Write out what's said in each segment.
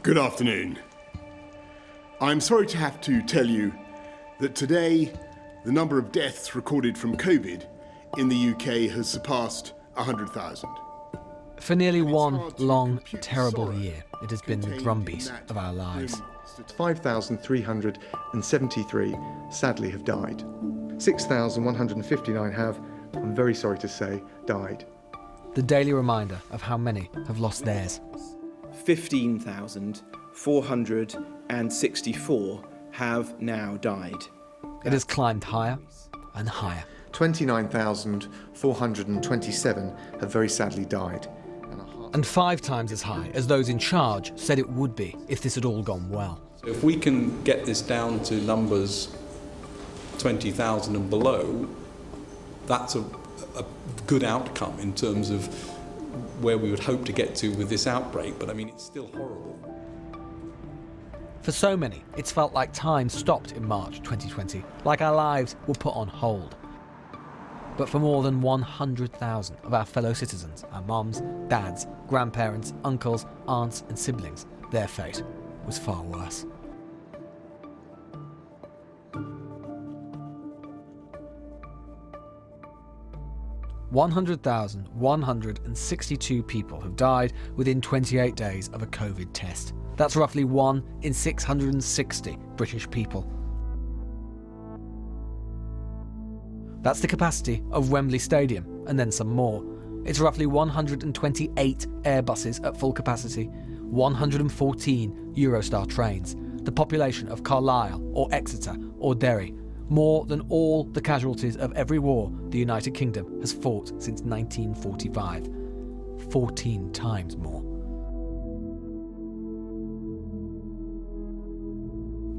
Good afternoon. I'm sorry to have to tell you that today the number of deaths recorded from COVID in the UK has surpassed 100,000. For nearly one long, terrible year, it has been the drumbeat of our lives. 5,373 sadly have died. 6,159 have, I'm very sorry to say, died. The daily reminder of how many have lost theirs. 15,464 have now died. It has climbed higher and higher. 29,427 have very sadly died. And 5 times as high as those in charge said it would be if this had all gone well. If we can get this down to numbers 20,000 and below, that's a good outcome in terms of where we would hope to get to with this outbreak, but I mean, it's still horrible. For so many, it's felt like time stopped in March 2020, like our lives were put on hold. But for more than 100,000 of our fellow citizens, our mums, dads, grandparents, uncles, aunts and siblings, their fate was far worse. $100,162 people have died within 28 days of a COVID test. That's roughly 1 in 660 British people. That's the capacity of Wembley Stadium, and then some more. It's roughly 128 Airbuses at full capacity, 114 Eurostar trains, the population of Carlisle or Exeter or Derry, more than all the casualties of every war the United Kingdom has fought since 1945. 14 times more.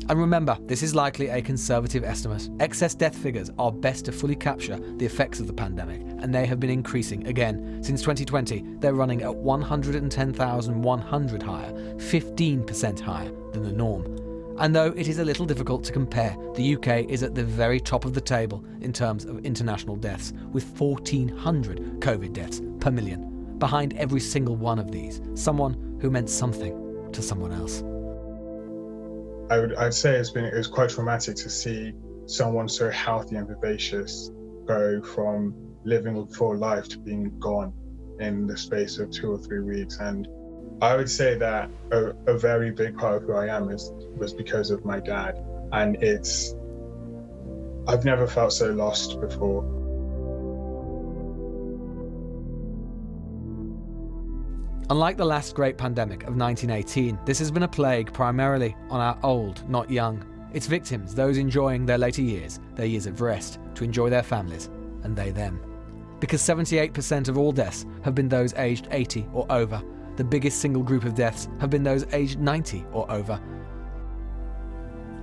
And remember, this is likely a conservative estimate. Excess death figures are best to fully capture the effects of the pandemic, and they have been increasing again. Since 2020, they're running at 110,100 higher, 15% higher than the norm. And though it is a little difficult to compare, the UK is at the very top of the table in terms of international deaths, with 1,400 COVID deaths per million. Behind every single one of these, someone who meant something to someone else. I'd say it was quite traumatic to see someone so healthy and vivacious go from living a full life to being gone in the space of 2 or 3 weeks. And I would say that a very big part of who I am was because of my dad. And I've never felt so lost before. Unlike the last great pandemic of 1918, this has been a plague primarily on our old, not young. Its victims, those enjoying their later years, their years of rest, to enjoy their families, and they them. Because 78% of all deaths have been those aged 80 or over. The biggest single group of deaths have been those aged 90 or over.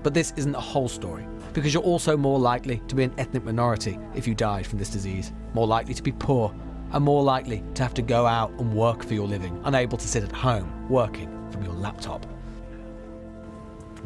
But this isn't the whole story, because you're also more likely to be an ethnic minority if you died from this disease, more likely to be poor, and more likely to have to go out and work for your living, unable to sit at home working from your laptop.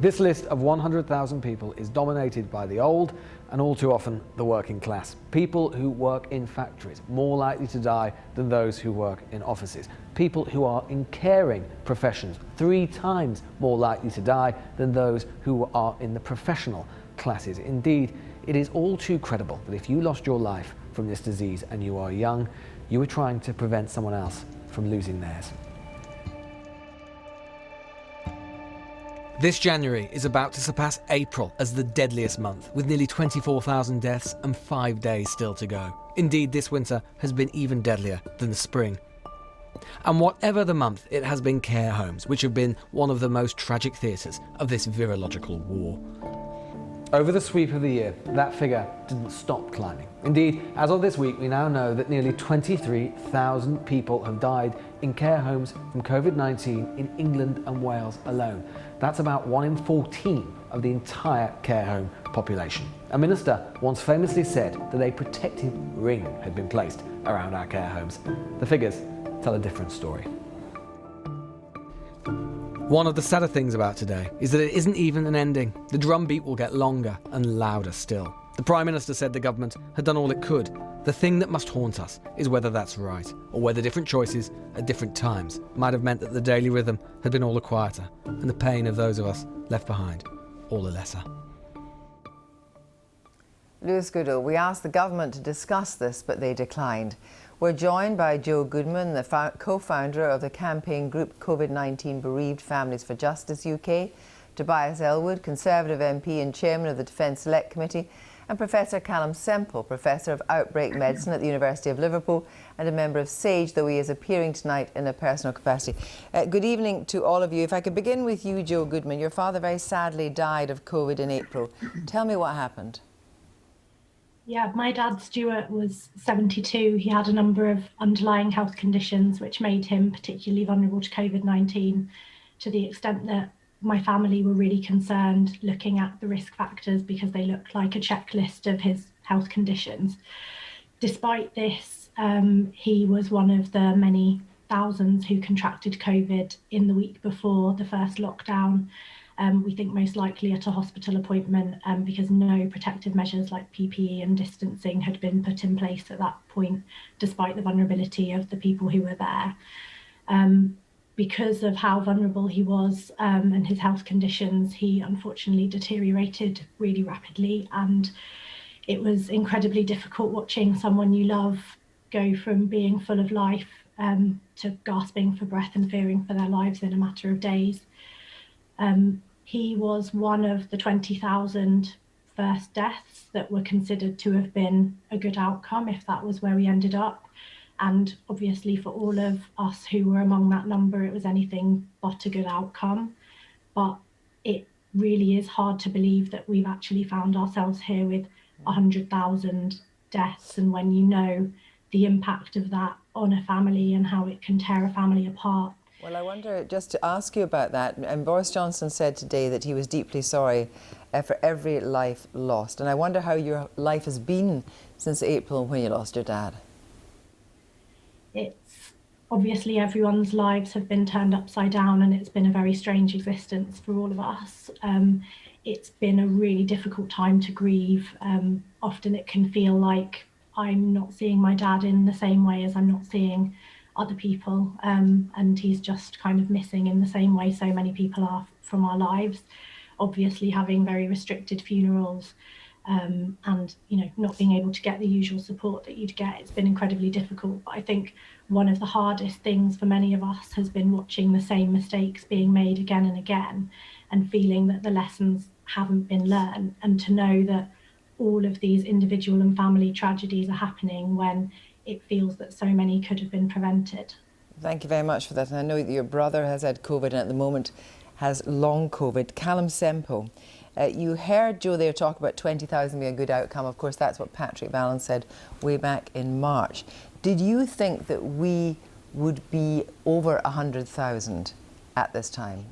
This list of 100,000 people is dominated by the old and all too often the working class. People who work in factories, more likely to die than those who work in offices. People who are in caring professions, 3 times more likely to die than those who are in the professional classes. Indeed, it is all too credible that if you lost your life from this disease and you are young, you were trying to prevent someone else from losing theirs. This January is about to surpass April as the deadliest month, with nearly 24,000 deaths and 5 days still to go. Indeed, this winter has been even deadlier than the spring. And whatever the month, it has been care homes, which have been one of the most tragic theatres of this virological war. Over the sweep of the year, that figure didn't stop climbing. Indeed, as of this week, we now know that nearly 23,000 people have died in care homes from COVID-19 in England and Wales alone. That's about 1 in 14 of the entire care home population. A minister once famously said that a protective ring had been placed around our care homes. The figures tell a different story. One of the sadder things about today is that it isn't even an ending. The drumbeat will get longer and louder still. The Prime Minister said the government had done all it could, The thing that must haunt us is whether that's right, or whether different choices at different times might have meant that the daily rhythm had been all the quieter, and the pain of those of us left behind all the lesser. Lewis Goodall, we asked the government to discuss this, but they declined. We're joined by Joe Goodman, the co-founder of the campaign group COVID-19 Bereaved Families for Justice UK, Tobias Ellwood, Conservative MP and Chairman of the Defence Select Committee, and Proffesor Calum Semple, Professor of Outbreak Medicine at the University of Liverpool and a member of SAGE, though he is appearing tonight in a personal capacity. Good evening to all of you. If I could begin with you, Joe Goodman. Your father very sadly died of COVID in April. Tell me what happened. Yeah, my dad, Stuart, was 72. He had a number of underlying health conditions which made him particularly vulnerable to COVID-19, to the extent that my family were really concerned looking at the risk factors because they looked like a checklist of his health conditions. Despite this, he was one of the many thousands who contracted COVID in the week before the first lockdown. We think most likely at a hospital appointment because no protective measures like PPE and distancing had been put in place at that point, despite the vulnerability of the people who were there. Because of how vulnerable he was and his health conditions, he unfortunately deteriorated really rapidly, and it was incredibly difficult watching someone you love go from being full of life to gasping for breath and fearing for their lives in a matter of days. He was one of the 20,000 first deaths that were considered to have been a good outcome if that was where we ended up. And obviously for all of us who were among that number, it was anything but a good outcome. But it really is hard to believe that we've actually found ourselves here with 100,000 deaths. And when you know the impact of that on a family and how it can tear a family apart. Well, I wonder, just to ask you about that, and Boris Johnson said today that he was deeply sorry for every life lost. And I wonder how your life has been since April when you lost your dad. It's obviously everyone's lives have been turned upside down, and it's been a very strange existence for all of us. It's been a really difficult time to grieve. Often it can feel like I'm not seeing my dad in the same way as I'm not seeing other people, and he's just kind of missing in the same way so many people are from our lives. Obviously having very restricted funerals, and not being able to get the usual support that you'd get, it's been incredibly difficult. But I think one of the hardest things for many of us has been watching the same mistakes being made again and again, and feeling that the lessons haven't been learned, and to know that all of these individual and family tragedies are happening when it feels that so many could have been prevented. Thank you very much for that. And I know that your brother has had COVID and at the moment has long COVID. Calum Semple, you heard Joe there talk about 20,000 being a good outcome. Of course, that's what Patrick Vallon said way back in March. Did you think that we would be over 100,000 at this time?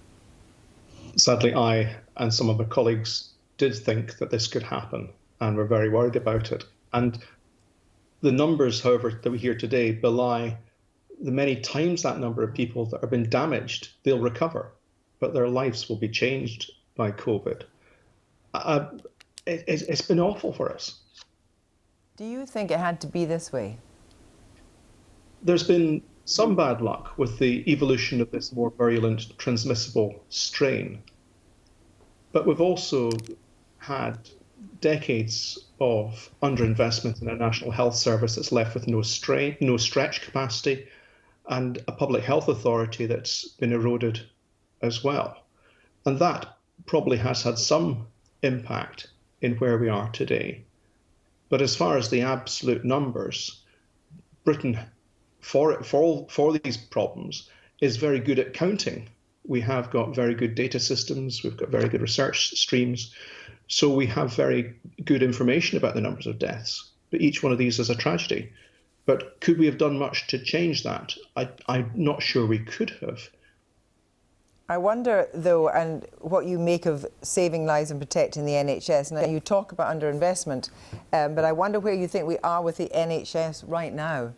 Sadly, I and some of my colleagues did think that this could happen and were very worried about it. And the numbers, however, that we hear today belie the many times that number of people that have been damaged. They'll recover, but their lives will be changed by COVID. It's been awful for us. Do you think it had to be this way? There's been some bad luck with the evolution of this more virulent, transmissible strain. But we've also had decades of underinvestment in a national health service that's left with no stretch capacity, and a public health authority that's been eroded as well. And that probably has had some impact in where we are today. But as far as the absolute numbers, Britain, for these problems, is very good at counting. We have got very good data systems, we've got very good research streams, so we have very good information about the numbers of deaths. But each one of these is a tragedy. But could we have done much to change that? I'm not sure we could have. I wonder, though, and what you make of saving lives and protecting the NHS. Now, you talk about underinvestment, but I wonder where you think we are with the NHS right now.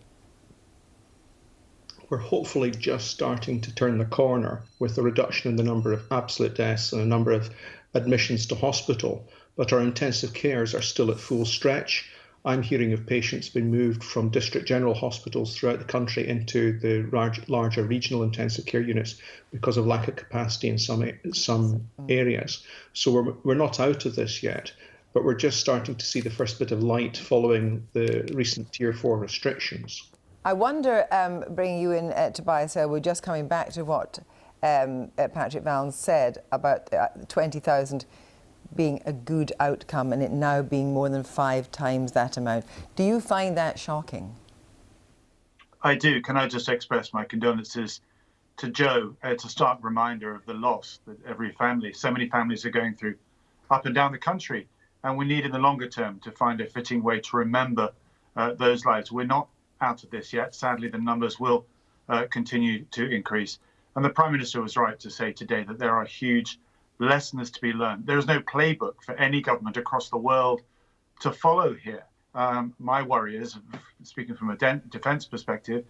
We're hopefully just starting to turn the corner with the reduction in the number of absolute deaths and a number of admissions to hospital, but our intensive cares are still at full stretch. I'm hearing of patients being moved from district general hospitals throughout the country into the larger regional intensive care units because of lack of capacity in some areas. So we're not out of this yet, but we're just starting to see the first bit of light following the recent Tier 4 restrictions. I wonder, bringing you in, Tobias Ellwood, just coming back to what Patrick Vallance said about 20,000 being a good outcome and it now being more than 5 times that amount. Do you find that shocking? I do. Can I just express my condolences to Joe? It's a stark reminder of the loss that so many families are going through up and down the country. And we need in the longer term to find a fitting way to remember those lives. We're not out of this yet. Sadly, the numbers will continue to increase. And the Prime Minister was right to say today that there are huge lessons to be learned. There is no playbook for any government across the world to follow here. My worry is, speaking from a defence perspective,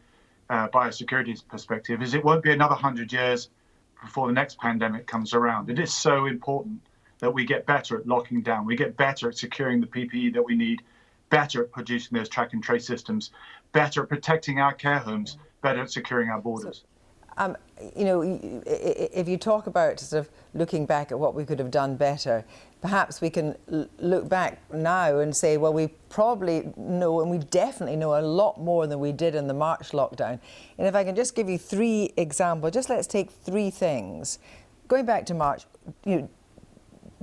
biosecurity perspective, is it won't be another 100 years before the next pandemic comes around. It is so important that we get better at locking down, we get better at securing the PPE that we need, better at producing those track and trace systems, better at protecting our care homes, better at securing our borders. You know, if you talk about sort of looking back at what we could have done better, perhaps we can look back now and say, well, we probably know, and we definitely know a lot more than we did in the March lockdown. And if I can just give you 3 examples, just let's take 3 things. Going back to March, did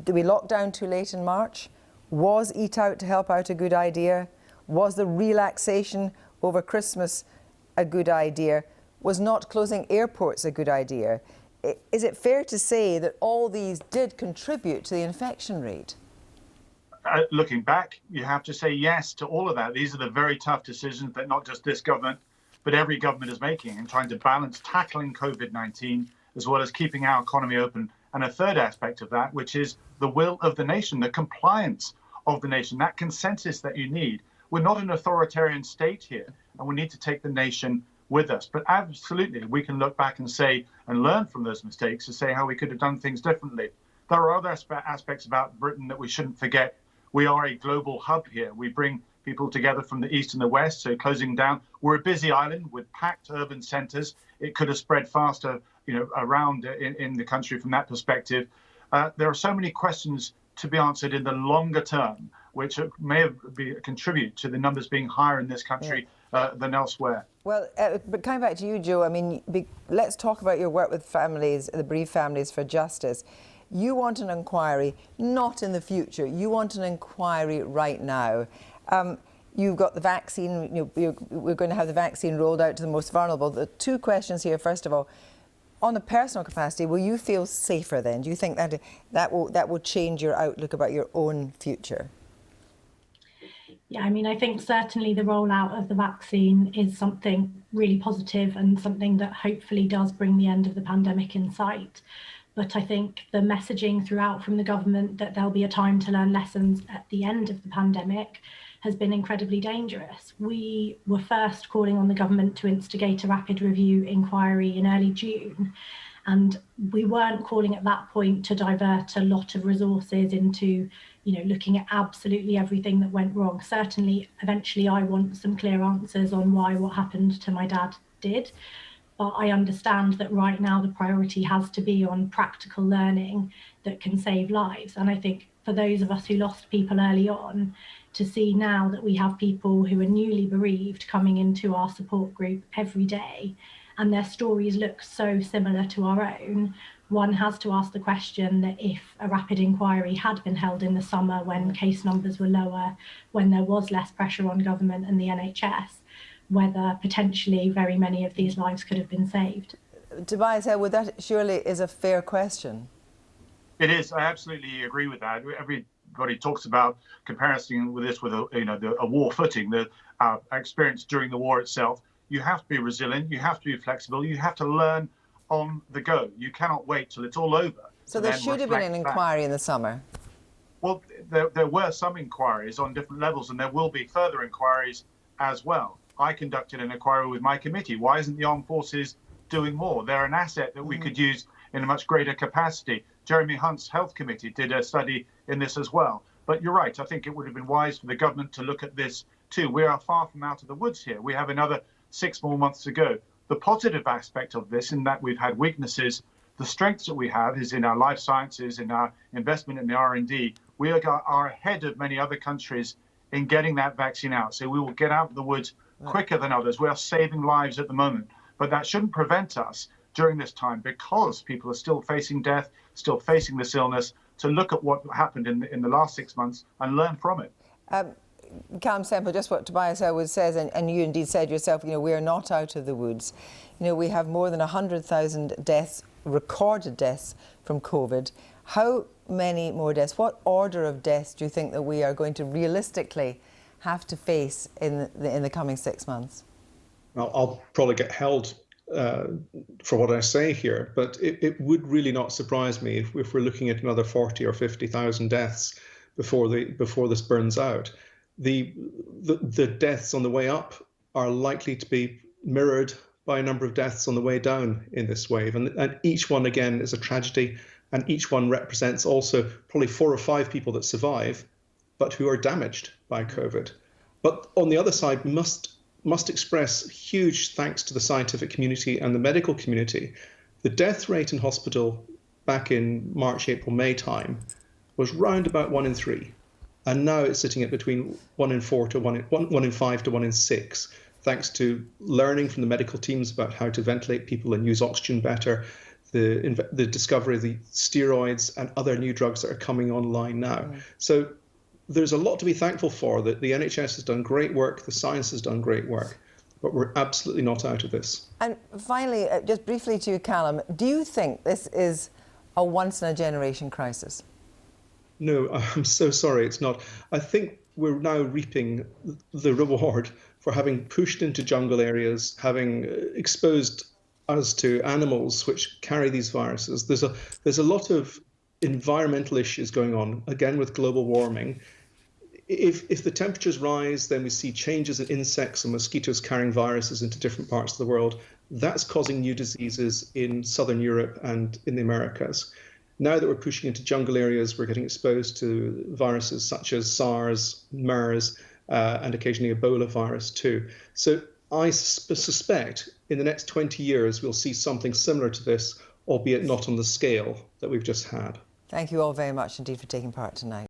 we lock down too late in March? Was Eat Out to help out a good idea? Was the relaxation over Christmas a good idea? Was not closing airports a good idea? Is it fair to say that all these did contribute to the infection rate? Looking back, you have to say yes to all of that. These are the very tough decisions that not just this government, but every government is making in trying to balance tackling COVID-19 as well as keeping our economy open. And a third aspect of that, which is the will of the nation, the compliance of the nation, that consensus that you need. We're not an authoritarian state here, and we need to take the nation with us. But absolutely, we can look back and say, and learn from those mistakes to say how we could have done things differently. There are other aspects about Britain that we shouldn't forget. We are a global hub here. We bring people together from the east and the west, so closing down. We're a busy island with packed urban centres. It could have spread faster, around in the country from that perspective. There are so many questions to be answered in the longer term, which may contribute to the numbers being higher in this country than elsewhere. Well, but coming back to you, Joe, I mean, let's talk about your work with families, the bereaved families for justice. You want an inquiry, not in the future. You want an inquiry right now. You've got the vaccine, we're going to have the vaccine rolled out to the most vulnerable. The 2 questions here, first of all, on a personal capacity, will you feel safer then? Do you think that will change your outlook about your own future? Yeah, I mean, I think certainly the rollout of the vaccine is something really positive and something that hopefully does bring the end of the pandemic in sight. But I think the messaging throughout from the government that there'll be a time to learn lessons at the end of the pandemic has been incredibly dangerous. We were first calling on the government to instigate a rapid review inquiry in early June. And we weren't calling at that point to divert a lot of resources into, looking at absolutely everything that went wrong. Certainly, eventually, I want some clear answers on why what happened to my dad did. But I understand that right now the priority has to be on practical learning that can save lives. And I think for those of us who lost people early on, to see now that we have people who are newly bereaved coming into our support group every day, and their stories look so similar to our own, one has to ask the question that if a rapid inquiry had been held in the summer when case numbers were lower, when there was less pressure on government and the NHS, whether potentially very many of these lives could have been saved. Tobias Ellwood, that surely is a fair question. It is. I absolutely agree with that. Everybody talks about comparison with this with a war footing, our experience during the war itself. You have to be resilient, you have to be flexible, you have to learn on the go. You cannot wait till it's all over. So there should have been an inquiry in the summer. Well, there were some inquiries on different levels, and there will be further inquiries as well. I conducted an inquiry with my committee. Why isn't the armed forces doing more? They're an asset that we could use in a much greater capacity. Jeremy Hunt's health committee did a study in this as well. But you're right, I think it would have been wise for the government to look at this too. We are far from out of the woods here. We have another 6 more months to go. The positive aspect of this, in that we've had weaknesses, the strengths that we have is in our life sciences, in our investment in the R&D. We are ahead of many other countries in getting that vaccine out. So we will get out of the woods quicker than others. We are saving lives at the moment. But that shouldn't prevent us during this time, because people are still facing death, still facing this illness, to look at what happened in the last 6 months and learn from it. Calum Semple, just what Tobias Ellwood says, and you indeed said yourself, we are not out of the woods. We have more than 100,000 deaths, recorded deaths from COVID. How many more deaths? What order of deaths do you think that we are going to realistically have to face in the coming 6 months? Well, I'll probably get held for what I say here, but it would really not surprise me if we're looking at another 40 or 50,000 deaths before this burns out. The deaths on the way up are likely to be mirrored by a number of deaths on the way down in this wave, and each one again is a tragedy, and each one represents also probably 4 or 5 people that survive but who are damaged by COVID. But on the other side, we must express huge thanks to the scientific community and the medical community. The death rate in hospital back in March, April, May time was round about 1 in 3. And now it's sitting at between 1 in 4 to 1 in 5 to 1 in 6, thanks to learning from the medical teams about how to ventilate people and use oxygen better, the discovery of the steroids and other new drugs that are coming online now. So there's a lot to be thankful for. That the NHS has done great work, the science has done great work, but we're absolutely not out of this. And finally, just briefly to you, Calum, do you think this is a once-in-a-generation crisis? No, I'm so sorry, it's not. I think we're now reaping the reward for having pushed into jungle areas, having exposed us to animals which carry these viruses. There's a lot of environmental issues going on, again with global warming. If the temperatures rise, then we see changes in insects and mosquitoes carrying viruses into different parts of the world. That's causing new diseases in Southern Europe and in the Americas. Now that we're pushing into jungle areas, we're getting exposed to viruses such as SARS, MERS, and occasionally Ebola virus too. So I suspect in the next 20 years, we'll see something similar to this, albeit not on the scale that we've just had. Thank you all very much indeed for taking part tonight.